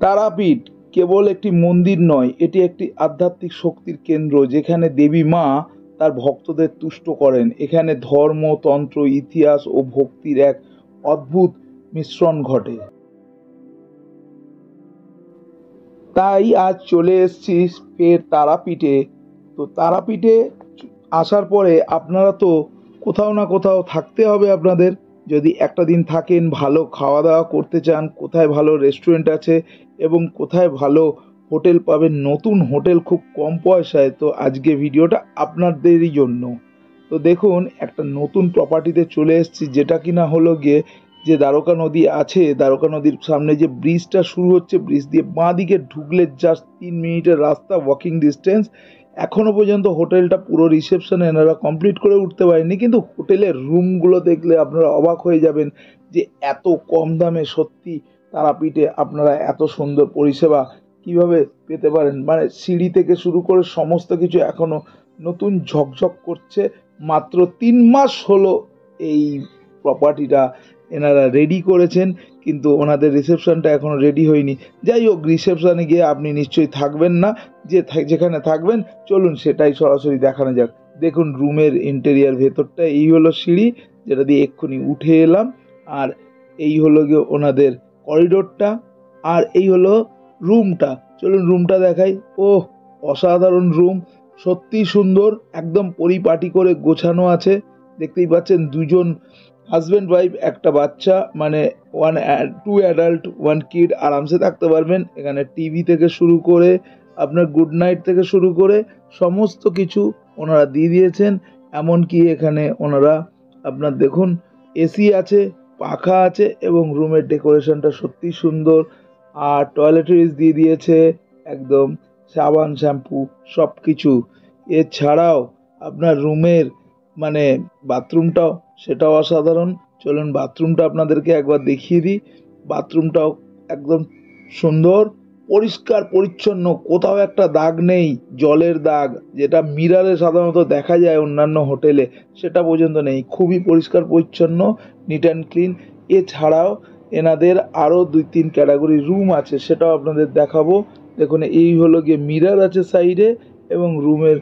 তারাপীঠ কেবল একটি মন্দির নয়, এটি একটি আধ্যাত্মিক শক্তির কেন্দ্র যেখানে দেবী মা তার ভক্তদের তুষ্ট করেন। এখানে ধর্ম, তন্ত্র, ইতিহাস ও ভক্তির এক অদ্ভুত মিশ্রণ ঘটে। তাই আজ চলে এসেছি ফের তারাপীঠে। তো তারাপীঠে আসার পরে আপনারা তো কোথাও না কোথাও থাকতে হবে আপনাদের। যদি একটা দিন থাকেন, ভালো খাওয়া দাওয়া করতে চান, কোথায় ভালো রেস্টুরেন্ট আছে এবং কোথায় ভালো হোটেল পাবেন, নতুন হোটেল খুব কম পয়সায়, তো আজকে ভিডিওটা আপনাদেরই জন্য। তো দেখুন, একটা নতুন প্রপার্টিতে চলে এসেছি, যেটা কিনা হলো গিয়ে যে দ্বারকা নদী আছে, দ্বারকা নদীর সামনে যে ব্রিজটা শুরু হচ্ছে, ব্রিজ দিয়ে বাঁ দিকে ঢুকলে জাস্ট 3 মিনিটের রাস্তা, ওয়াকিং ডিস্টেন্স। এখনো পর্যন্ত হোটেলটা পুরো রিসেপশন এনারা কমপ্লিট করে উঠতে পারেনি, কিন্তু হোটেলের রুমগুলো দেখলে আপনারা অবাক হয়ে যাবেন যে এত কম দামে সত্যি তারাপীঠে আপনারা এত সুন্দর পরিষেবা কিভাবে পেতে পারেন। মানে সিঁড়ি থেকে শুরু করে সমস্ত কিছু এখনো নতুন ঝকঝক করছে। মাত্র 3 মাস হলো এই প্রপার্টিটা এনারা রেডি করেছেন, কিন্তু ওনাদের রিসেপশনটা এখনও রেডি হয়নি। যাই হোক, রিসেপশনে গিয়ে আপনি নিশ্চয়ই থাকবেন না, যেখানে থাকবেন চলুন সেটাই সরাসরি দেখানো যাক। দেখুন রুমের ইন্টেরিয়ার ভেতরটা, এই হলো সিঁড়ি যেটা দিয়ে এক্ষুনি উঠে এলাম, আর এই হলো গিয়ে ওনাদের করিডোরটা, আর এই হলো রুমটা। চলুন রুমটা দেখাই। ওহ, অসাধারণ রুম, সত্যি সুন্দর, একদম পরিপাটি করে গোছানো আছে। দেখতেই পাচ্ছেন দুজন হাজব্যান্ড ওয়াইফ, একটা বাচ্চা, মানে 2 অ্যাডাল্ট 1 কিড আরামসে থাকতে পারবেন। এখানে টিভি থেকে শুরু করে আপনার গুড নাইট থেকে শুরু করে সমস্ত কিছু ওনারা দিয়ে দিয়েছেন। এমনকি এখানে ওনারা আপনার দেখুন এসি আছে, পাখা আছে এবং রুমের ডেকোরেশনটা সত্যি সুন্দর। আর টয়লেট্রিজ দিয়ে দিয়েছে, একদম সাবান শ্যাম্পু সব কিছু। এছাড়াও আপনার রুমের মানে বাথরুমটাও, সেটাও অসাধারণ। চলুন বাথরুমটা আপনাদেরকে একবার দেখিয়ে দিই। বাথরুমটাও একদম সুন্দর, পরিষ্কার পরিচ্ছন্ন, কোথাও একটা দাগ নেই, জলের দাগ যেটা মিরারে সাধারণত দেখা যায় অন্যান্য হোটেলে, সেটা পর্যন্ত নেই। খুবই পরিষ্কার পরিচ্ছন্ন, নিট অ্যান্ড ক্লিন। এছাড়াও এনাদের আরও 2-3 ক্যাটাগরি রুম আছে, সেটাও আপনাদের দেখাবো। দেখুন এই হলো গিয়ে মিরার আছে সাইডে, এবং রুমের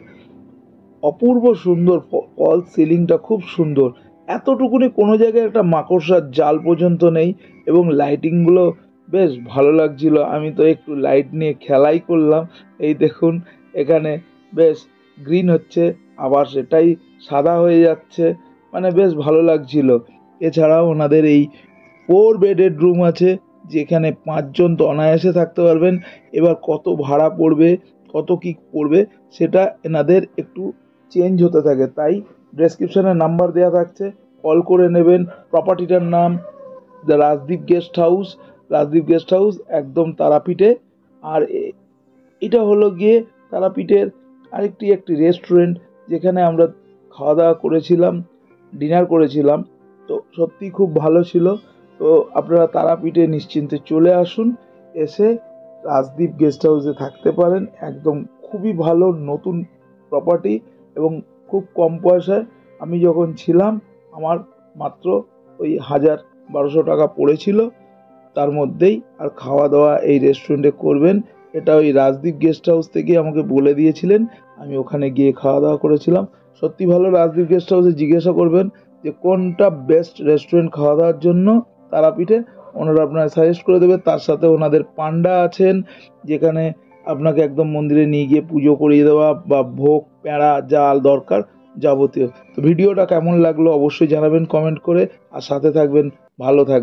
অপূর্ব সুন্দর ফল সিলিংটা খুব সুন্দর। এতটুকুনি কোনো জায়গায় একটা মাকড়সার জাল পর্যন্ত নেই, এবং লাইটিংগুলো বেশ ভালো লাগছিল। আমি তো একটু লাইট নিয়ে খেলাই করলাম। এই দেখুন এখানে বেশ গ্রিন হচ্ছে, আবার সেটাই সাদা হয়ে যাচ্ছে, মানে বেশ ভালো লাগছিল। এছাড়াও ওনাদের এই 4 বেডেড রুম আছে, যেখানে 5 জন তো অনায়াসে থাকতে পারবেন। এবার কত ভাড়া পড়বে, কত কি পড়বে, সেটা এনাদের একটু চেঞ্জ হতে থাকে, তাই ডেসক্রিপশনে নাম্বার দেওয়া থাকছে, কল করে নেবেন। প্রপার্টিটার নাম the Rajdeep guest house, Rajdeep guest house একদম তারাপীঠে। আর এটা হলো গিয়ে তারাপীঠের একটি রেস্টুরেন্ট, যেখানে আমরা খাওয়া দাওয়া করেছিলাম, ডিনার করেছিলাম, তো সত্যি খুব ভালো ছিল। তো আপনারা তারাপীঠে নিশ্চিন্তে চলে আসুন, এসে রাজদীপ গেস্ট হাউসে থাকতে পারেন। একদম খুবই ভালো নতুন প্রপার্টি, এবং খুব কম পয়সায়। আমি যখন ছিলাম আমার মাত্র ওই 1000-1200 টাকা পড়েছিল, তার মধ্যেই। আর খাওয়া দাওয়া এই রেস্টুরেন্টে করবেন, এটা ওই রাজদীপ গেস্ট হাউস থেকে আমাকে বলে দিয়েছিলেন, আমি ওখানে গিয়ে খাওয়া দাওয়া করেছিলাম। সত্যি ভালো। রাজদীপ গেস্ট হাউসে জিজ্ঞাসা করবেন যে কোনটা বেস্ট রেস্টুরেন্ট খাওয়া দাওয়ার জন্য তারাপীঠে, ওনারা আপনারা সাজেস্ট করে দেবে। তার সাথে ওনাদের পান্ডা আছেন, যেখানে আপনাকে একদম মন্দিরে নিয়ে গিয়ে পুজো করিয়ে দেওয়া, বা ভোগ প্যাঁড়া জাল দরকার যাবতীয়। তো ভিডিওটা কেমন লাগলো অবশ্যই জানাবেন কমেন্ট করে, আর সাথে থাকবেন, ভালো থাকবেন।